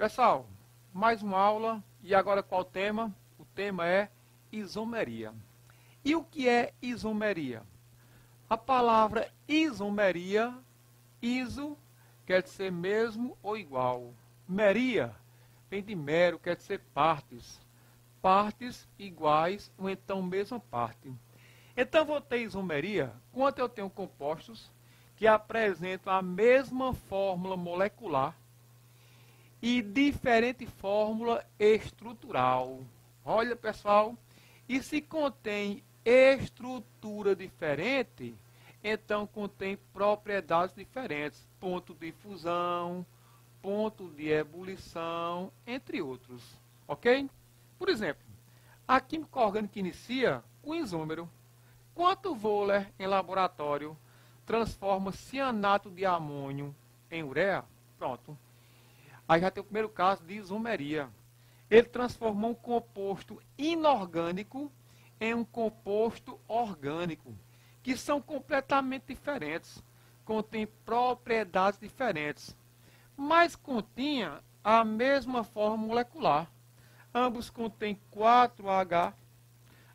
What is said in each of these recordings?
Pessoal, mais uma aula e agora qual o tema? O tema é isomeria. E o que é isomeria? A palavra isomeria, iso quer dizer mesmo ou igual. Meria vem de mero, quer dizer partes. Partes iguais ou então mesma parte. Então vou ter isomeria quando eu tenho compostos que apresentam a mesma fórmula molecular e diferente fórmula estrutural. Olha, pessoal, e se contém estrutura diferente, então contém propriedades diferentes, ponto de fusão, ponto de ebulição, entre outros, ok? Por exemplo, a química orgânica inicia com isômero. Quanto Wöhler, em laboratório, transforma cianato de amônio em ureia, pronto. Aí já tem o primeiro caso de isomeria. Ele transformou um composto inorgânico em um composto orgânico, que são completamente diferentes, contêm propriedades diferentes, mas continha a mesma forma molecular. Ambos contêm 4H,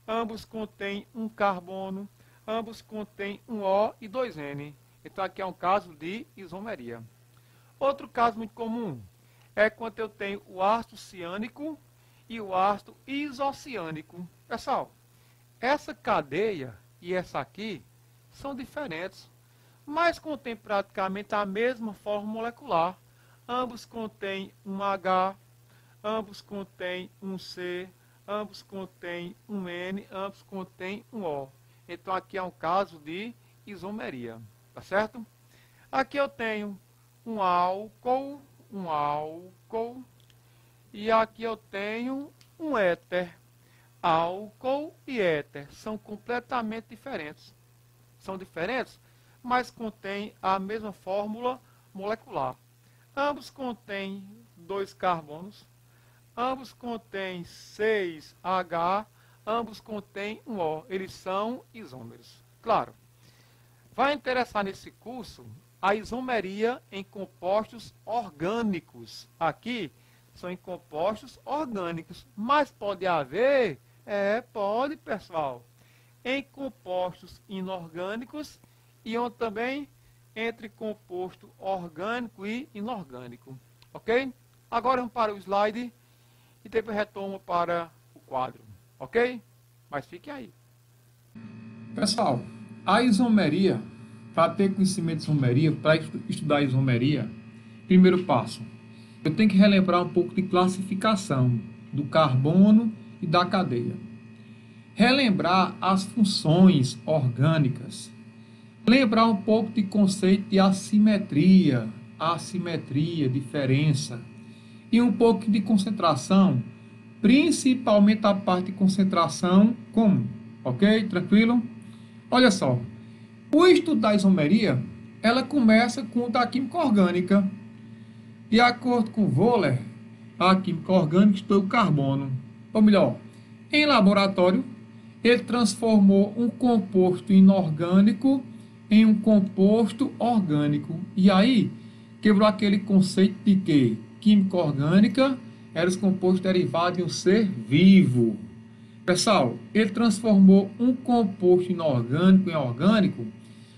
ambos contêm um carbono, ambos contêm um O e 2N. Então aqui é um caso de isomeria. Outro caso muito comum é quando eu tenho o ácido ciânico e o ácido isociânico. Pessoal, essa cadeia e essa aqui são diferentes, mas contêm praticamente a mesma forma molecular. Ambos contêm um H, ambos contêm um C, ambos contêm um N, ambos contêm um O. Então aqui é um caso de isomeria, tá certo? Aqui eu tenho um álcool, e aqui eu tenho um éter. Álcool e éter são completamente diferentes. São diferentes, mas contêm a mesma fórmula molecular. Ambos contêm 2 carbonos, ambos contêm 6H, ambos contêm um O. Eles são isômeros. Claro, vai interessar nesse curso a isomeria em compostos orgânicos. Aqui são em compostos orgânicos, mas pode haver, pode, pessoal, em compostos inorgânicos e onde também entre composto orgânico e inorgânico. Ok? Agora vamos para o slide e depois retomo para o quadro. Ok? Mas fique aí. Pessoal, a isomeria, para ter conhecimento de isomeria, para estudar isomeria, primeiro passo, eu tenho que relembrar um pouco de classificação do carbono e da cadeia. Relembrar as funções orgânicas. Lembrar um pouco de conceito de assimetria, diferença. E um pouco de concentração, principalmente a parte de concentração comum. Ok? Tranquilo? Olha só. O estudo da isomeria, ela começa com o da química orgânica. De acordo com Wöhler, a química orgânica estudou o carbono. Ou melhor, em laboratório, ele transformou um composto inorgânico em um composto orgânico. E aí, quebrou aquele conceito de que química orgânica era os compostos derivados de um ser vivo. Pessoal, ele transformou um composto inorgânico em orgânico,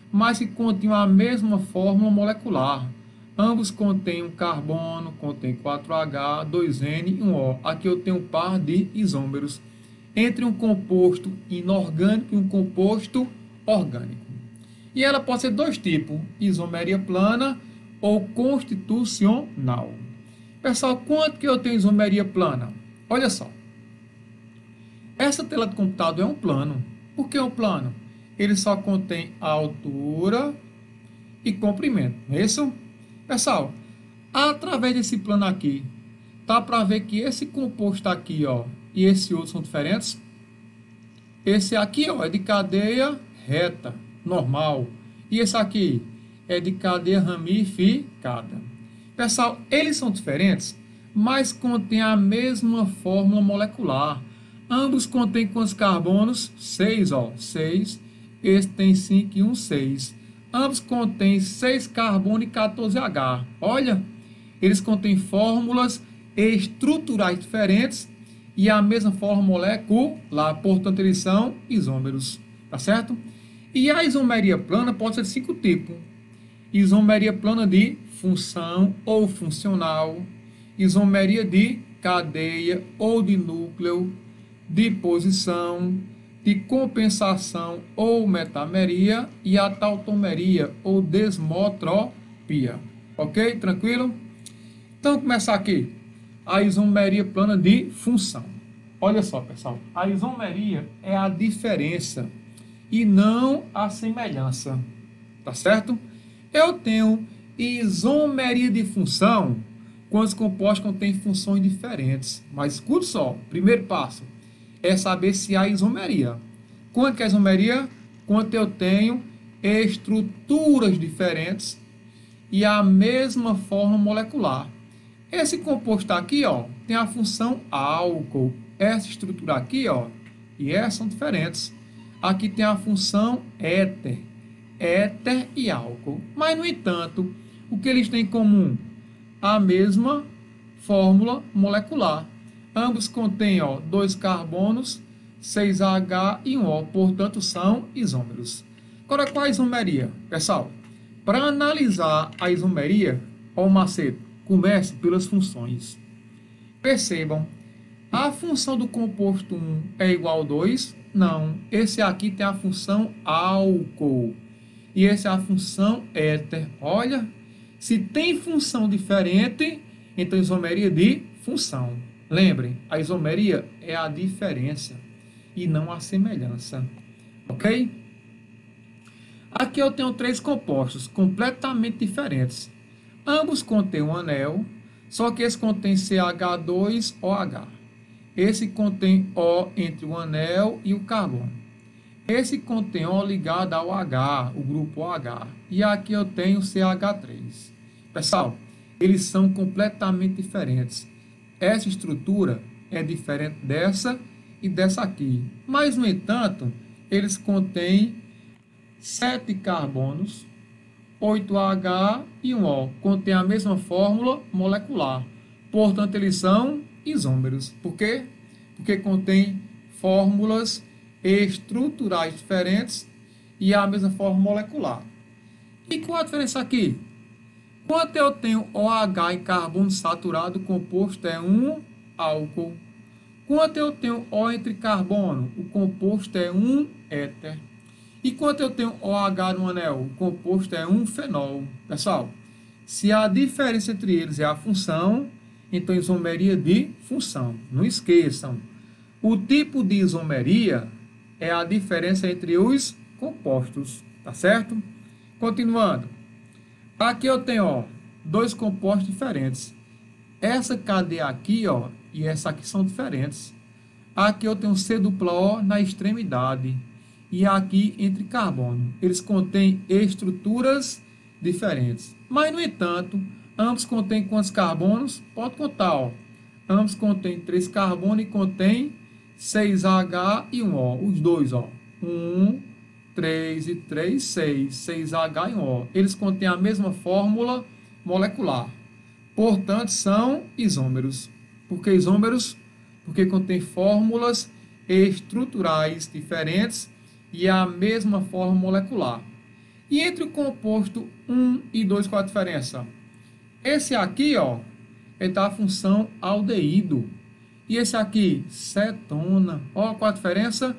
mas que continha a mesma fórmula molecular. Ambos contêm um carbono, contém 4H, 2N e um O. Aqui eu tenho um par de isômeros entre um composto inorgânico e um composto orgânico. E ela pode ser dois tipos, isomeria plana ou constitucional. Pessoal, quanto que eu tenho isomeria plana? Olha só. Essa tela de computador é um plano. Por que um plano? Ele só contém altura e comprimento, não é isso? Pessoal, através desse plano aqui, dá para ver que esse composto aqui, ó, e esse outro são diferentes. Esse aqui, ó, é de cadeia reta, normal. E esse aqui é de cadeia ramificada. Pessoal, eles são diferentes, mas contêm a mesma fórmula molecular. Ambos contêm quantos carbonos? 6, ó, 6. Esse tem 5 e um 6. Ambos contêm 6 carbono e 14H. Olha, eles contêm fórmulas estruturais diferentes e a mesma forma molecular, portanto, eles são isômeros, tá certo? E a isomeria plana pode ser de 5 tipos. Isomeria plana de função ou funcional, isomeria de cadeia ou de núcleo, de posição, de compensação ou metameria e a tautomeria ou desmotropia. Ok? Tranquilo? Então, começar aqui. A isomeria plana de função. Olha só, pessoal. A isomeria é a diferença e não a semelhança. Tá certo? Eu tenho isomeria de função quando os compostos contêm funções diferentes. Mas escuta só. Primeiro passo é saber se há isomeria. Quanto que é isomeria? Quando eu tenho estruturas diferentes e a mesma forma molecular. Esse composto aqui, ó, tem a função álcool. Essa estrutura aqui, ó, e essas são diferentes. Aqui tem a função éter. Éter e álcool. Mas, no entanto, o que eles têm em comum? A mesma fórmula molecular. Ambos contêm, ó, 2 carbonos, 6H e 1 O. Portanto, são isômeros. Agora, qual a isomeria? Pessoal, para analisar a isomeria, ó, o macete. Comece pelas funções. Percebam, a função do composto 1 é igual a 2? Não. Esse aqui tem a função álcool. E esse é a função éter. Olha, se tem função diferente, então isomeria de função. Lembrem, a isomeria é a diferença e não a semelhança. Ok? Aqui eu tenho 3 compostos completamente diferentes. Ambos contêm um anel, só que esse contém CH2OH. Esse contém O entre o anel e o carbono. Esse contém O ligado ao H, o grupo OH. E aqui eu tenho CH3. Pessoal, eles são completamente diferentes. Essa estrutura é diferente dessa e dessa aqui. Mas, no entanto, eles contêm 7 carbonos, 8H e 1 O. Contém a mesma fórmula molecular. Portanto, eles são isômeros. Por quê? Porque contém fórmulas estruturais diferentes e a mesma forma molecular. E qual a diferença aqui? Quando eu tenho OH e carbono saturado, o composto é um álcool. Quando eu tenho O entre carbono, o composto é um éter. E quando eu tenho OH no anel, o composto é um fenol. Pessoal, se a diferença entre eles é a função, então isomeria de função. Não esqueçam, o tipo de isomeria é a diferença entre os compostos, tá certo? Continuando. Aqui eu tenho, ó, 2 compostos diferentes. Essa cadeia aqui, ó, e essa aqui são diferentes. Aqui eu tenho C-O na extremidade. E aqui entre carbono. Eles contêm estruturas diferentes. Mas, no entanto, ambos contêm quantos carbonos? Pode contar, ó. Ambos contêm 3 carbonos e contêm 6H e 1 O. Os dois, ó. 1, 3 e 3, 6. 6H e 1 O. Eles contêm a mesma fórmula molecular. Portanto, são isômeros. Por que isômeros? Porque contêm fórmulas estruturais diferentes e a mesma forma molecular. E entre o composto 1 e 2, qual a diferença? Esse aqui, ó, ele dá a função aldeído. E esse aqui, cetona. Ó, qual a diferença?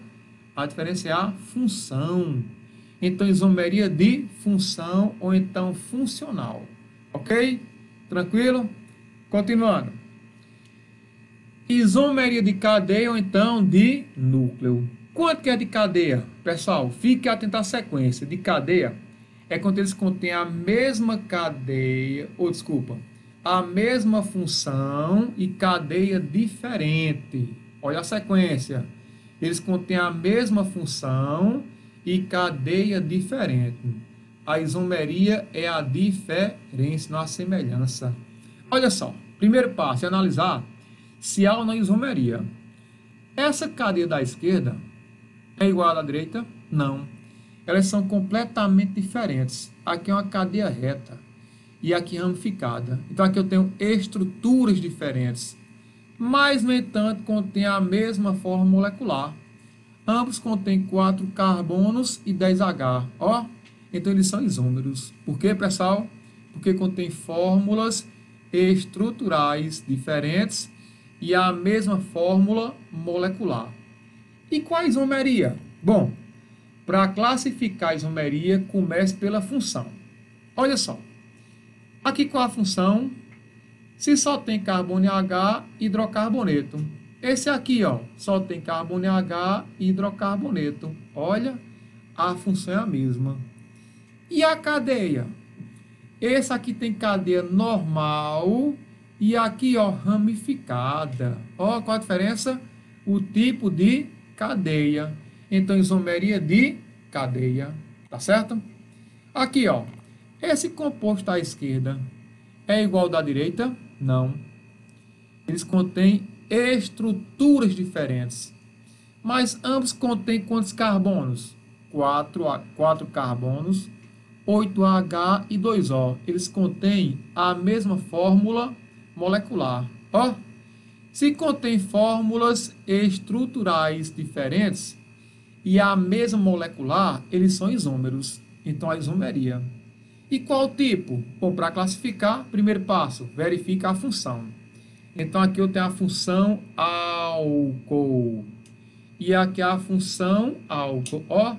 A diferença é a função. Então, isomeria de função ou então funcional. Ok? Tranquilo? Continuando. Isomeria de cadeia ou então de núcleo. Quanto que é de cadeia? Pessoal, fique atento à sequência. De cadeia é quando eles contêm a mesma cadeia, ou desculpa, a mesma função e cadeia diferente. Olha a sequência. Eles contêm a mesma função e cadeia diferente. A isomeria é a diferença, não a semelhança. Olha só, primeiro passo é analisar se há ou não isomeria. Essa cadeia da esquerda é igual à da direita? Não. Elas são completamente diferentes. Aqui é uma cadeia reta. e aqui ramificada. Então aqui eu tenho estruturas diferentes, mas no entanto contém a mesma forma molecular. Ambos contêm 4 carbonos e 10 H. Ó, então eles são isômeros. Por quê, pessoal? Porque contém fórmulas estruturais diferentes e a mesma fórmula molecular. E qual a isomeria? Bom, para classificar a isomeria, comece pela função. Olha só. Aqui qual a função? Se só tem carbono e H, hidrocarboneto. Esse aqui, ó, só tem carbono e H e hidrocarboneto. Olha, a função é a mesma. E a cadeia? Esse aqui tem cadeia normal e aqui, ó, ramificada. Ó, qual a diferença? O tipo de cadeia. Então, isomeria de cadeia. Tá certo? Aqui, ó, esse composto à esquerda é igual ao da direita? Não. Eles contêm estruturas diferentes. Mas ambos contêm quantos carbonos? 4 carbonos, 8H e 2O. Eles contêm a mesma fórmula molecular. Ó, se contém fórmulas estruturais diferentes e a mesma molecular, eles são isômeros. Então, a isomeria. E qual tipo? Bom, para classificar, primeiro passo, verifica a função. Então, aqui eu tenho a função álcool. E aqui a função álcool. Ó,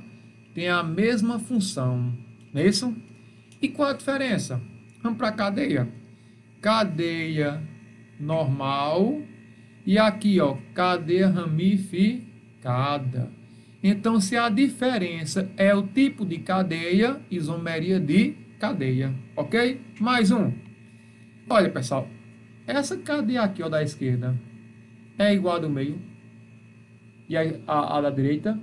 tem a mesma função. Não é isso? E qual a diferença? Vamos para a cadeia. Cadeia normal. E aqui, ó, cadeia ramificada. Então, se a diferença é o tipo de cadeia, isomeria de cadeia. Ok? Mais um. Olha, pessoal. Essa cadeia aqui, ó, da esquerda é igual a do meio. E a da direita,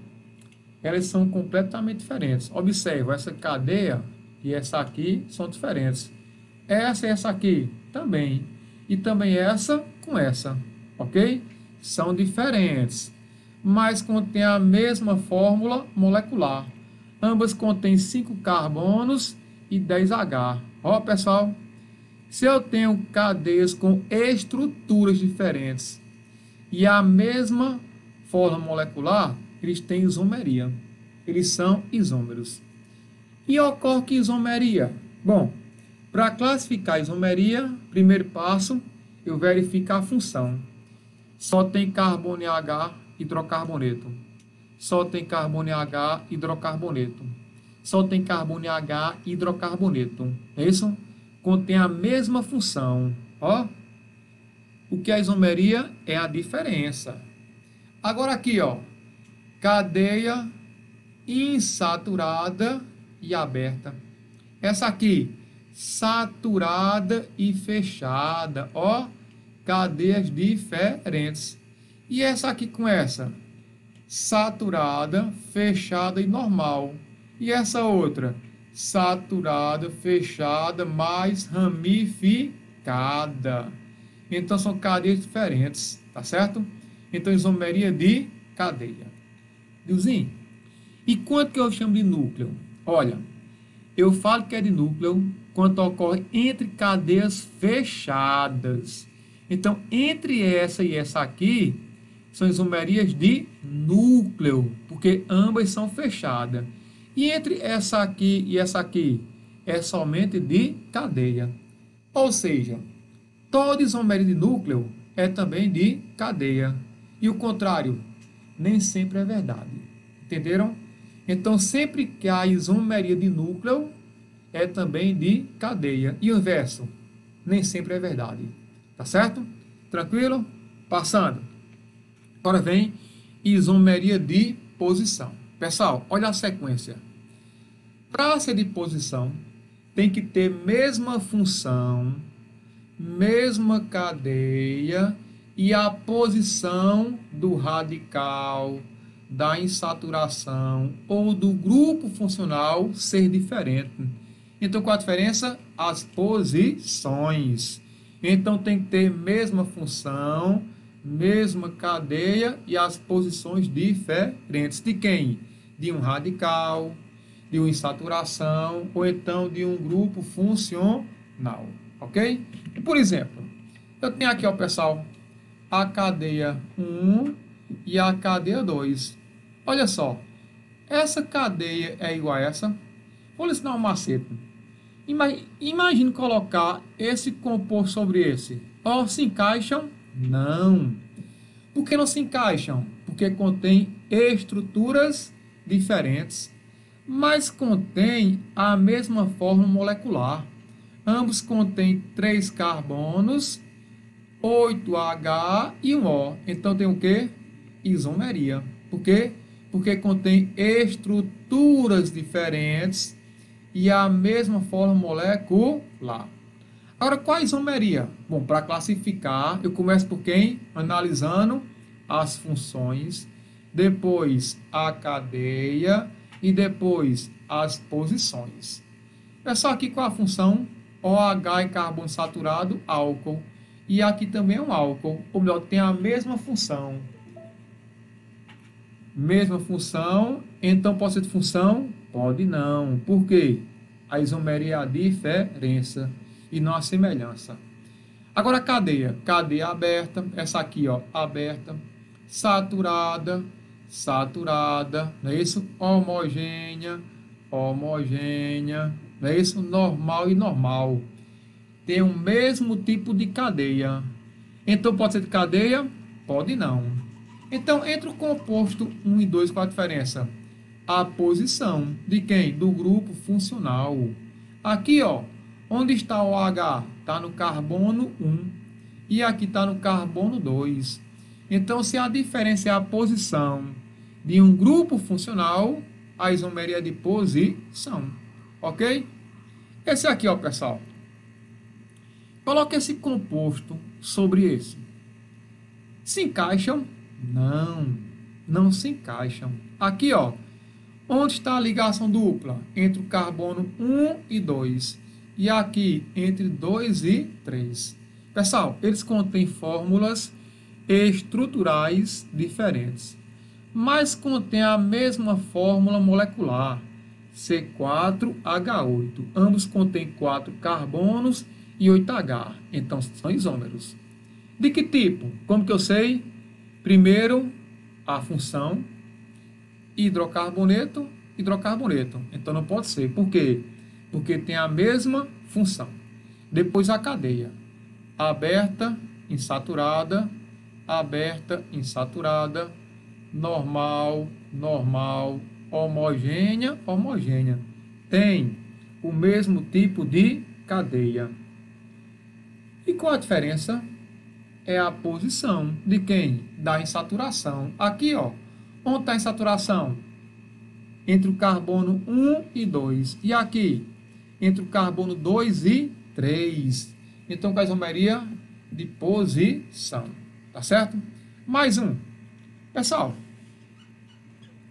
elas são completamente diferentes. Observa, essa cadeia e essa aqui são diferentes. Essa e essa aqui também. E também essa com essa. Ok? São diferentes, mas contêm a mesma fórmula molecular. Ambas contêm 5 carbonos e 10 H. Ó, pessoal, se eu tenho cadeias com estruturas diferentes e a mesma fórmula molecular, eles têm isomeria. Eles são isômeros. E ocorre que isomeria? Bom, para classificar a isomeria, primeiro passo, eu verifico a função. Só tem carbono e H, hidrocarboneto. Só tem carbono e H, hidrocarboneto. Só tem carbono e H, hidrocarboneto. É isso? Contém a mesma função. Ó, o que é a isomeria é a diferença. Agora aqui, ó, cadeia insaturada e aberta. Essa aqui, saturada e fechada. Ó, cadeias diferentes. E essa aqui com essa? Saturada, fechada e normal. E essa outra? Saturada, fechada, mais ramificada. Então, são cadeias diferentes, tá certo? Então, isomeria de cadeia. Deusinho, e quanto que eu chamo de núcleo? Olha, eu falo que é de núcleo quando ocorre entre cadeias fechadas. Então, entre essa e essa aqui, são isomerias de núcleo, porque ambas são fechadas. E entre essa aqui e essa aqui, é somente de cadeia. Ou seja, toda isomeria de núcleo é também de cadeia. E o contrário, nem sempre é verdade. Entenderam? Então, sempre que há isomeria de núcleo, é também de cadeia. E o inverso, nem sempre é verdade. Tá certo? Tranquilo? Passando. Agora vem isomeria de posição. Pessoal, olha a sequência. Para ser de posição, tem que ter mesma função, mesma cadeia e a posição do radical, da insaturação ou do grupo funcional ser diferente. Então, qual a diferença? As posições. Então, tem que ter mesma função, mesma cadeia e as posições diferentes. De quem? De um radical, de uma insaturação ou então de um grupo funcional. funcional, ok? Por exemplo, eu tenho aqui, ó, pessoal, a cadeia 1 e a cadeia 2. Olha só, essa cadeia é igual a essa. Vou lhe ensinar um macete. Imagine colocar esse composto sobre esse. Ó, se encaixam? Não. Por que não se encaixam? Porque contém estruturas diferentes, mas contém a mesma fórmula molecular. Ambos contêm 3 carbonos, 8H e um O. Então tem o quê? Isomeria. Por quê? Porque contém estruturas diferentes e a mesma fórmula molecular. Agora, qual a isomeria? Bom, para classificar, eu começo por quem? Analisando as funções, depois a cadeia e depois as posições. É só aqui com a função OH e carbono saturado, álcool. E aqui também é um álcool, ou melhor, tem a mesma função. Mesma função, então pode ser de função? Pode não. Por quê? A isomeria é a diferença e não a semelhança. Agora a cadeia. Cadeia aberta, essa aqui, ó, aberta, saturada, saturada, não é isso? Homogênea, homogênea, não é isso? Normal e normal. Tem o mesmo tipo de cadeia. Então pode ser de cadeia? Pode não. Então, entre o composto 1 e 2, qual a diferença? A posição de quem? Do grupo funcional. Aqui, ó, onde está o H? Está no carbono 1 e aqui está no carbono 2. Então, se a diferença é a posição de um grupo funcional, a isomeria é de posição. Ok? Esse aqui, ó, pessoal. Coloque esse composto sobre esse. Se encaixam? Não, não se encaixam. Aqui, ó, onde está a ligação dupla? Entre o carbono 1 e 2. E aqui, entre 2 e 3. Pessoal, eles contêm fórmulas estruturais diferentes, mas contêm a mesma fórmula molecular, C4H8. Ambos contêm 4 carbonos e 8H, então são isômeros. De que tipo? Como que eu sei? Primeiro, a função hidrocarboneto, hidrocarboneto. Então não pode ser. Por quê? Porque tem a mesma função. Depois a cadeia. Aberta, insaturada, aberta, insaturada, normal, normal, homogênea, homogênea. Tem o mesmo tipo de cadeia. E qual a diferença? É a posição de quem? Da insaturação. Aqui, ó, onde está a insaturação? Entre o carbono 1 e 2. E aqui? Entre o carbono 2 e 3. Então, com a isomeria de posição. Tá certo? Mais um. Pessoal,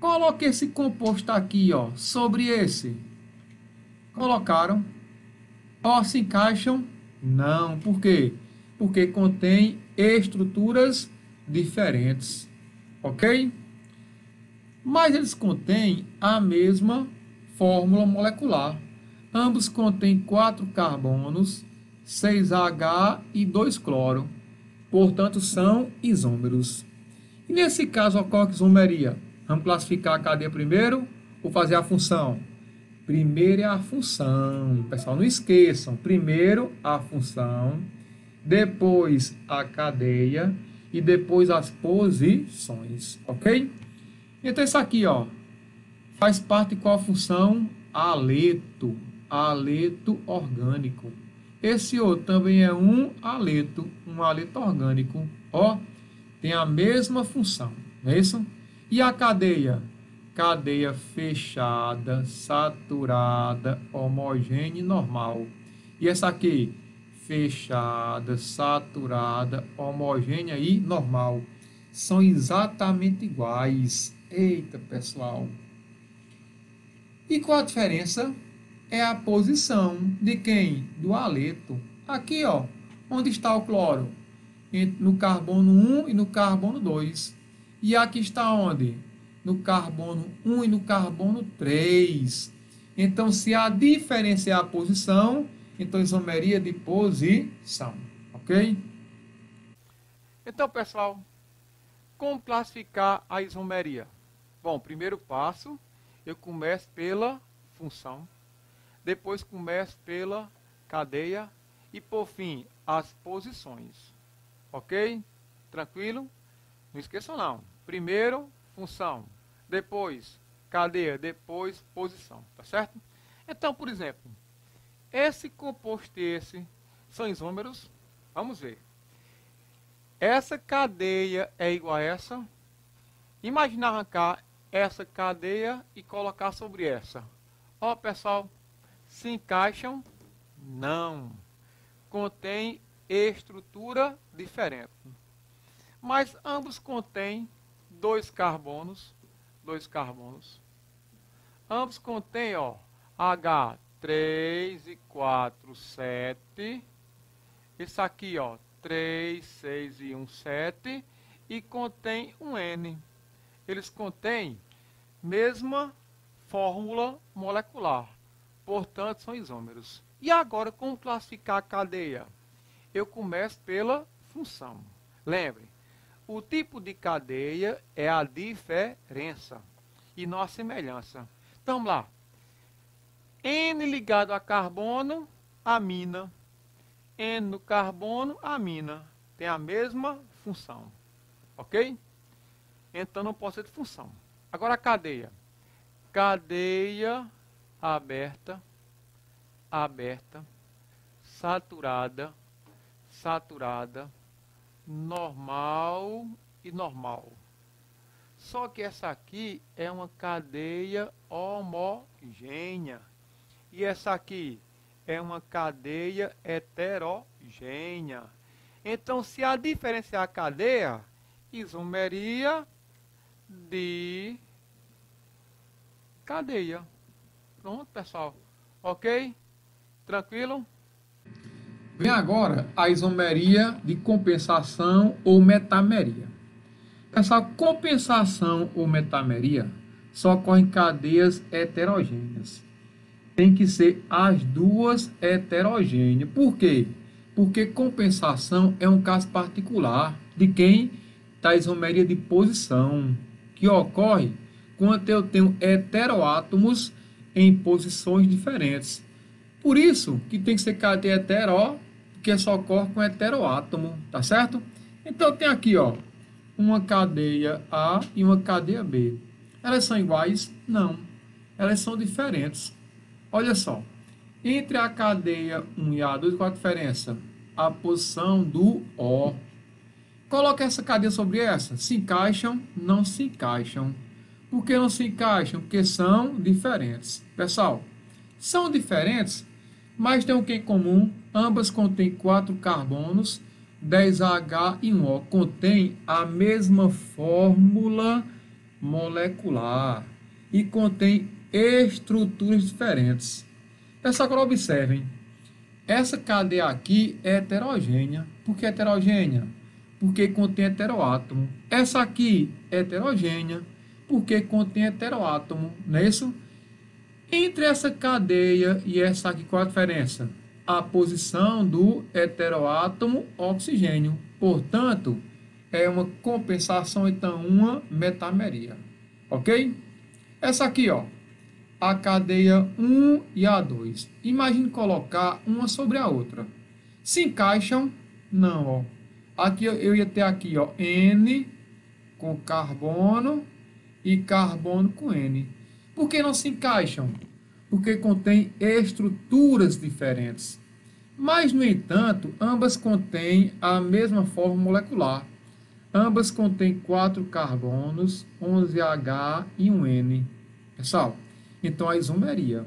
coloque esse composto aqui, ó, sobre esse. Colocaram? Ó, se encaixam? Não. Por quê? Porque contém estruturas diferentes. Ok? Mas eles contêm a mesma fórmula molecular. Ambos contêm 4 carbonos, 6H e 2 cloro. Portanto, são isômeros. E nesse caso, ocorre isomeria. Vamos classificar a cadeia primeiro ou fazer a função? Primeiro é a função. Pessoal, não esqueçam. Primeiro a função, depois a cadeia e depois as posições. Ok? Então, isso aqui, ó, faz parte de qual função? Aleto. Aleto orgânico. Esse outro também é um aleto orgânico. Ó, tem a mesma função, não é isso? E a cadeia? Cadeia fechada, saturada, homogênea e normal. E essa aqui? Fechada, saturada, homogênea e normal. São exatamente iguais. Eita, pessoal. E qual a diferença? É a posição de quem? Do aleto. Aqui, ó, onde está o cloro? No carbono 1 e no carbono 2. E aqui está onde? No carbono 1 e no carbono 3. Então, se a diferença é a posição, Então, isomeria de posição. Ok? Então, pessoal, como classificar a isomeria? Bom, primeiro passo, eu começo pela função, depois começo pela cadeia e, por fim, as posições. Ok? Tranquilo? Não esqueçam não. Primeiro, função, depois cadeia, depois posição. Tá certo? Então, por exemplo, esse composto e esse são isômeros. Vamos ver. Essa cadeia é igual a essa. Imagina arrancar essa cadeia e colocar sobre essa. Ó, pessoal, se encaixam? Não. Contém estrutura diferente. Mas ambos contêm dois carbonos. Ambos contêm, ó, H3 e 4, 7. Isso aqui, ó, 3, 6 e 1, 7. E contém um N. Eles contêm mesma fórmula molecular. Portanto, são isômeros. E agora, como classificar a cadeia? Eu começo pela função. Lembre, o tipo de cadeia é a diferença e não a semelhança. Então, vamos lá. N ligado a carbono, amina. N no carbono, amina. Tem a mesma função. Ok? Então, não pode ser de função. Agora, a cadeia. Cadeia aberta, saturada, normal e normal. Só que essa aqui é uma cadeia homogênea. E essa aqui é uma cadeia heterogênea. Então, se a diferenciar a cadeia, isomeria de cadeia. Pronto, pessoal. Ok? Tranquilo? Vem agora a isomeria de compensação ou metameria. Essa compensação ou metameria só ocorre em cadeias heterogêneas. Tem que ser as duas heterogêneas. Por quê? Porque compensação é um caso particular de quem? Da isomeria de posição, que ocorre quando eu tenho heteroátomos em posições diferentes. Por isso que tem que ser cadeia hetero, porque só ocorre com heteroátomo, tá certo? Então tem aqui, ó, uma cadeia A e uma cadeia B. Elas são iguais? Não. Elas são diferentes. Olha só. Entre a cadeia 1 e a 2, qual a diferença? A posição do O. Coloca essa cadeia sobre essa. Se encaixam? Não se encaixam. Por que não se encaixam? Porque são diferentes. Pessoal, são diferentes, mas tem o que em comum? Ambas contêm 4 carbonos, 10H e 1O. Contém a mesma fórmula molecular e contém estruturas diferentes. Pessoal, agora observem. Essa cadeia aqui é heterogênea. Por que heterogênea? Porque contém heteroátomo. Essa aqui é heterogênea porque contém heteroátomo, não é isso? Entre essa cadeia e essa aqui, qual a diferença? A posição do heteroátomo oxigênio. Portanto, é uma compensação, então, uma metameria. Ok? Essa aqui, ó, a cadeia 1 e a 2. Imagine colocar uma sobre a outra. Se encaixam? Não, ó. Aqui eu ia ter aqui, ó, N com carbono e carbono com N. Por que não se encaixam? Porque contém estruturas diferentes. Mas, no entanto, ambas contêm a mesma forma molecular. Ambas contêm 4 carbonos, 11H e um N. Pessoal, então a isomeria.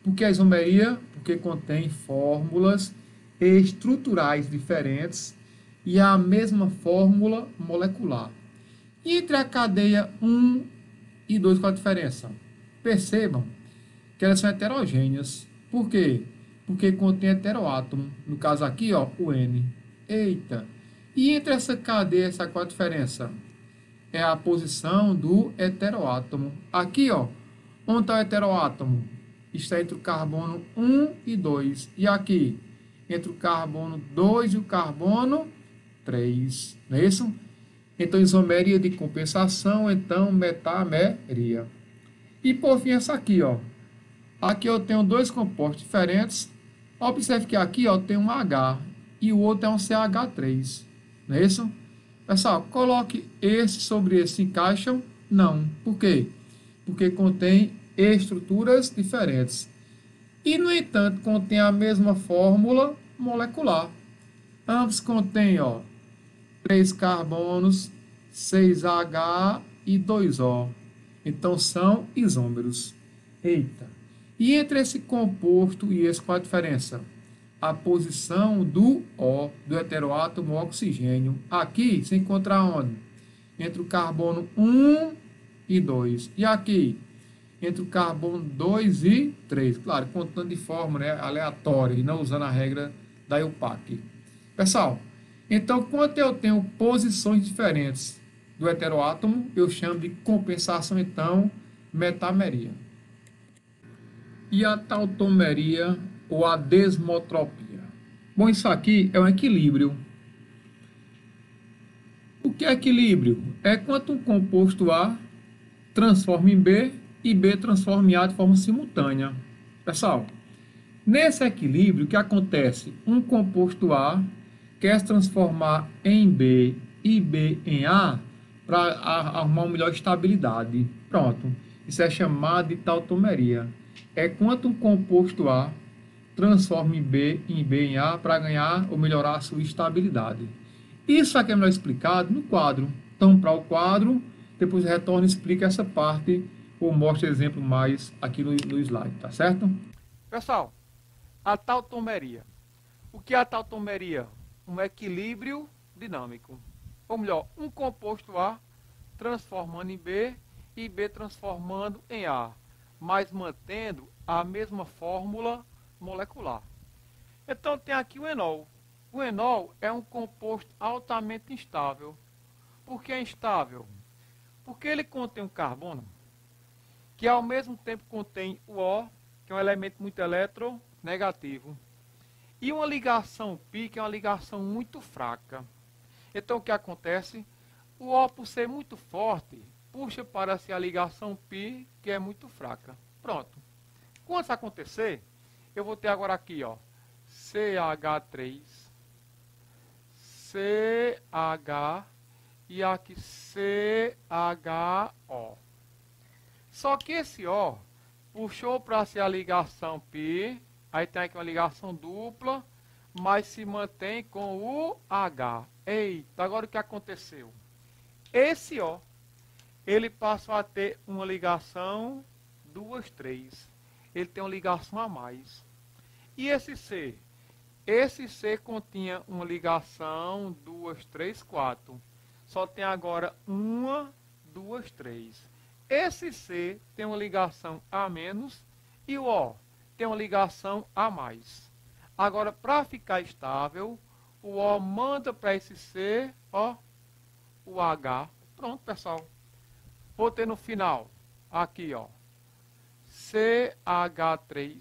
Por que a isomeria? Porque contém fórmulas estruturais diferentes e a mesma fórmula molecular. Entre a cadeia 1 e 2, qual a diferença? Percebam que elas são heterogêneas. Por quê? Porque contém heteroátomo. No caso aqui, ó, o N. Eita! E entre essa cadeia, essa qual a diferença? É a posição do heteroátomo. Aqui, ó, onde está o heteroátomo? está entre o carbono 1 e 2. E aqui, entre o carbono 2 e o carbono 3. Não é isso? Então, isomeria de compensação, então, metameria. E, por fim, essa aqui, ó. Aqui eu tenho dois compostos diferentes. Observe que aqui, ó, tem um H e o outro é um CH3. Não é isso? Pessoal, coloque esse sobre esse. Se encaixam? Não. Por quê? Porque contém estruturas diferentes. E, no entanto, contém a mesma fórmula molecular. Ambos contêm, ó, 3 carbonos, 6H e 2O. Então, são isômeros. Eita! E entre esse composto e esse, qual a diferença? A posição do O, do heteroátomo oxigênio. Aqui se encontra onde? Entre o carbono 1 e 2. E aqui? Entre o carbono 2 e 3. Claro, contando de forma, né, aleatória e não usando a regra da IUPAC. Pessoal, então, quando eu tenho posições diferentes do heteroátomo, eu chamo de compensação, então, metameria. E a tautomeria ou a desmotropia? Bom, isso aqui é um equilíbrio. O que é equilíbrio? É quando um composto A transforma em B e B transforma em A de forma simultânea. Pessoal, nesse equilíbrio, o que acontece? Um composto A quer se transformar em B e B em A para arrumar uma melhor estabilidade. Pronto. Isso é chamado de tautomeria. É quando um composto A transforma em B em A para ganhar ou melhorar a sua estabilidade. Isso aqui é melhor explicado no quadro. Então, para o quadro, depois retorno e explica essa parte ou mostra exemplo mais aqui no slide, tá certo? Pessoal, a tautomeria. O que é a tautomeria? Um equilíbrio dinâmico. Ou melhor, um composto A transformando em B e B transformando em A, mas mantendo a mesma fórmula molecular. Então tem aqui o enol. O enol é um composto altamente instável. Por que é instável? Porque ele contém um carbono que ao mesmo tempo contém o O, que é um elemento muito eletronegativo, e uma ligação π, que é uma ligação muito fraca. Então o que acontece? O O, por ser muito forte, puxa para si a ligação π, que é muito fraca. Pronto. Quando isso acontecer, eu vou ter agora aqui, ó, CH3, CH e aqui CHO. Só que esse O puxou para si a ligação π, aí tem aqui uma ligação dupla, mas se mantém com o H. Eita, agora o que aconteceu? Esse O, ele passou a ter uma ligação 2, 3. Ele tem uma ligação a mais. E esse C? Esse C continha uma ligação 2, 3, 4. Só tem agora 1, 2, 3. Esse C tem uma ligação a menos e o O tem uma ligação a mais. Agora, para ficar estável, o O manda para esse C, ó, o H. Pronto, pessoal. Vou ter no final, aqui, ó, CH3.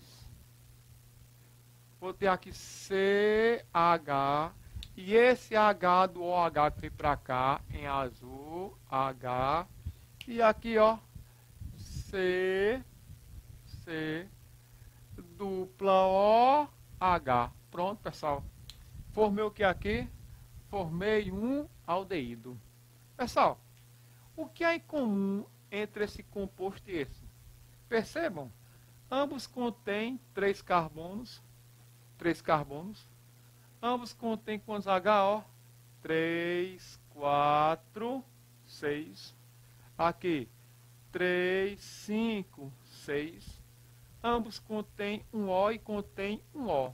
Vou ter aqui CH. E esse H do OH que veio para cá, em azul, H. E aqui, ó, C, dupla OH. Pronto, pessoal. Formei o que aqui? Formei um aldeído. Pessoal, o que há em comum entre esse composto e esse? Percebam, ambos contêm 3 carbonos. 3 carbonos. Ambos contêm quantos H? 3, 4, 6. Aqui, 3, 5, 6. Ambos contêm um O e contêm um O.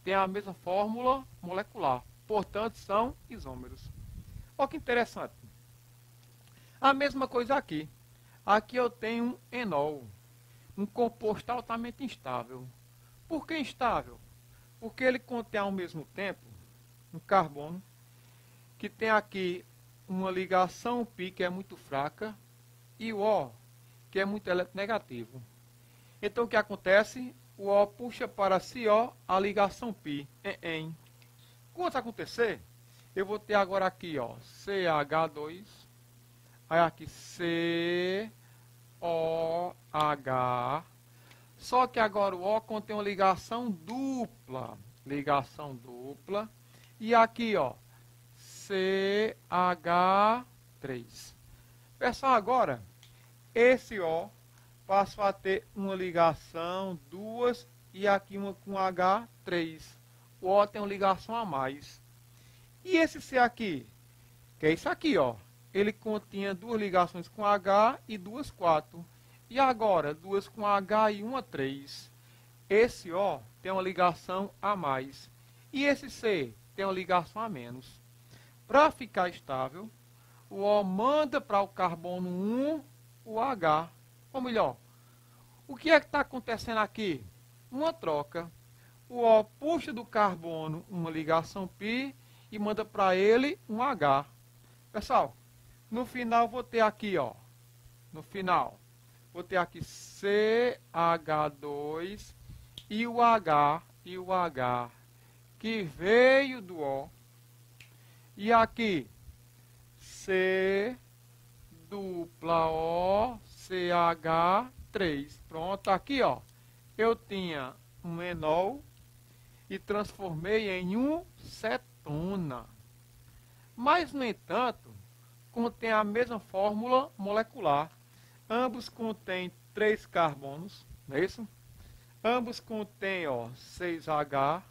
Tem a mesma fórmula molecular. Portanto, são isômeros. Olha que interessante. A mesma coisa aqui. Aqui eu tenho um enol, um composto altamente instável. Por que instável? Porque ele contém ao mesmo tempo um carbono que tem aqui uma ligação π, que é muito fraca, e o O, que é muito eletronegativo. Então, o que acontece? O O puxa para si, ó, a ligação π. Quando isso acontecer, eu vou ter agora aqui, ó, CH2, aí aqui COH, só que agora o O contém uma ligação dupla, e aqui, ó, CH3. Pessoal, agora, esse O passou a ter uma ligação, duas, e aqui uma com H3. O O tem uma ligação a mais. E esse C aqui, que é isso aqui, ó, ele continha duas ligações com H e duas 4. E agora, duas com H e uma 3. Esse O tem uma ligação a mais. E esse C tem uma ligação a menos. Para ficar estável, o O manda para o carbono 1 o H. Ou melhor, o que é que está acontecendo aqui? Uma troca. O O puxa do carbono uma ligação π e manda para ele um H. Pessoal, no final vou ter aqui, ó. No final, vou ter aqui CH2 e o H que veio do O. E aqui, C dupla O, CH3. Pronto, aqui, ó, eu tinha um enol e transformei em um cetona. Mas, no entanto, contém a mesma fórmula molecular. Ambos contêm 3 carbonos, não é isso? Ambos contêm, ó, 6H,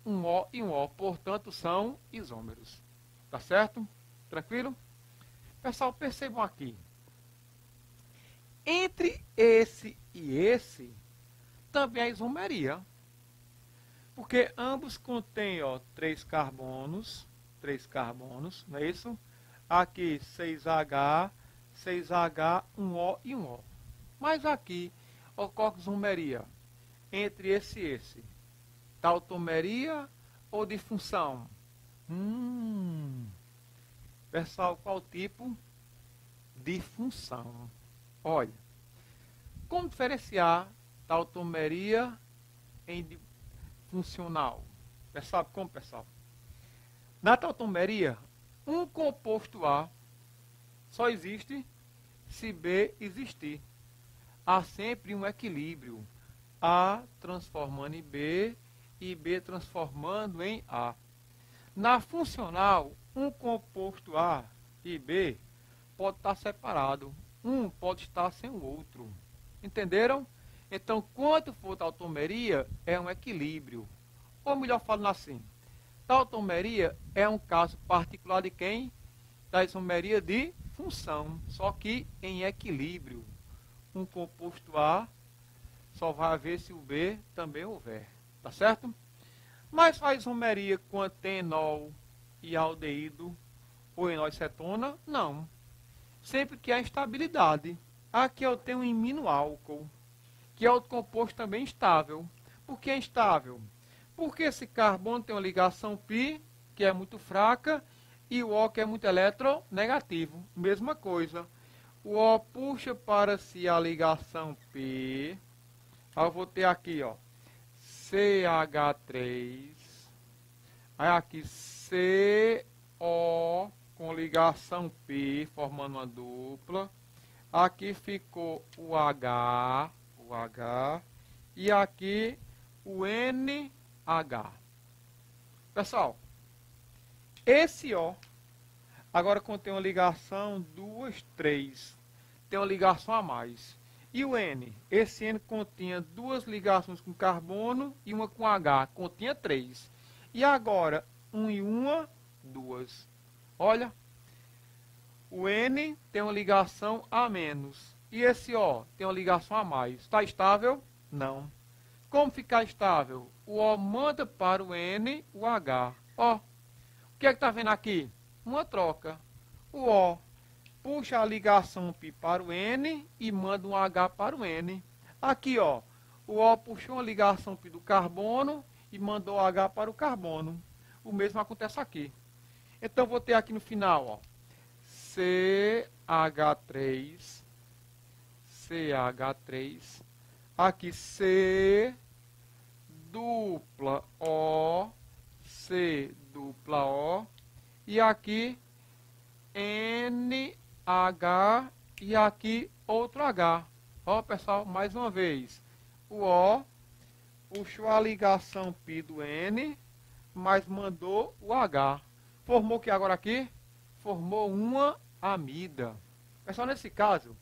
um O e um O. Portanto, são isômeros. Tá certo? Tranquilo? Pessoal, percebam aqui. Entre esse e esse, também há isomeria. Porque ambos contêm, ó, 3 carbonos, não é isso? Aqui 6H, um O e um O. Mas aqui ocorre isomeria entre esse e esse. Tautomeria ou disfunção? Pessoal, qual tipo? Disfunção. Olha, como diferenciar tautomeria em funcional? Pessoal, como, pessoal? Na tautomeria, um composto A só existe se B existir. Há sempre um equilíbrio. A transformando em B e B transformando em A. Na funcional, um composto A e B pode estar separado. Um pode estar sem o outro. Entenderam? Então, quando for tautomeria, é um equilíbrio. Ou melhor falando assim, tautomeria é um caso particular de quem? Da isomeria de função, só que em equilíbrio. Um composto A só vai haver se o B também houver. Tá certo? Mas faz isomeria quando tem enol e aldeído ou enol e cetona? Não. Sempre que há instabilidade. Aqui eu tenho um iminoálcool, que é outro composto também instável. Por que é instável? Porque esse carbono tem uma ligação π, que é muito fraca, e o O, que é muito eletronegativo. Mesma coisa. O O puxa para si a ligação π. Aí eu vou ter aqui, ó, CH3. Aí aqui CO com ligação π, formando uma dupla. Aqui ficou o H, e aqui o NH. Pessoal, esse O agora contém uma ligação 2, 3. Tem uma ligação a mais. E o N? Esse N continha 2 ligações com carbono e uma com H. Continha 3. E agora, 1 e 1, 2. Olha, o N tem uma ligação a menos. E esse O tem uma ligação a mais. Está estável? Não. Como ficar estável? O O manda para o N o H. Ó, o que é que está vendo aqui? Uma troca. O O puxa a ligação π para o N e manda um H para o N. Aqui, ó, o O puxou a ligação π do carbono e mandou H para o carbono. O mesmo acontece aqui. Então, vou ter aqui no final, ó, CH3, CH3. Aqui C dupla O, C dupla O. E aqui NH e aqui outro H. Ó, pessoal, mais uma vez. O O puxou a ligação π do N, mas mandou o H. Formou o que agora aqui? Formou uma amida. Pessoal, nesse caso,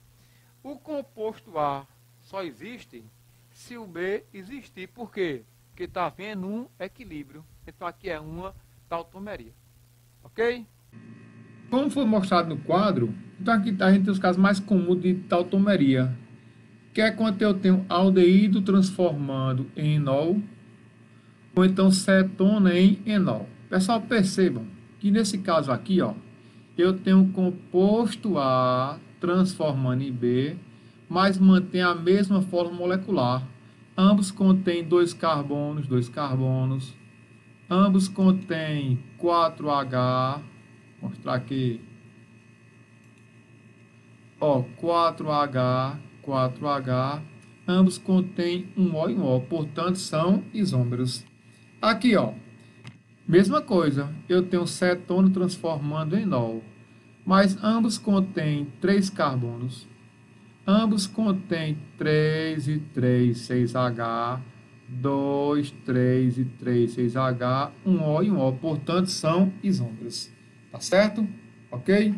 o composto A só existe se o B existir. Por quê? Porque está havendo um equilíbrio. Então aqui é uma tautomeria. Ok? Como foi mostrado no quadro, então aqui a gente tem os casos mais comuns de tautomeria, que é quando eu tenho aldeído transformando em enol, ou então cetona em enol. Pessoal, percebam que nesse caso aqui, ó, eu tenho um composto A transformando em B, mas mantém a mesma forma molecular. Ambos contêm dois carbonos. Ambos contêm 4H. Vou mostrar aqui. Ó, 4H. Ambos contêm um O e um O, portanto são isômeros. Aqui, ó, mesma coisa. Eu tenho cetona transformando em enol, mas ambos contêm 3 carbonos. Ambos contêm 3 e 3, 6H, 2, 3 e 3, 6H, um O e um O, portanto são isômeros. Tá certo? Ok?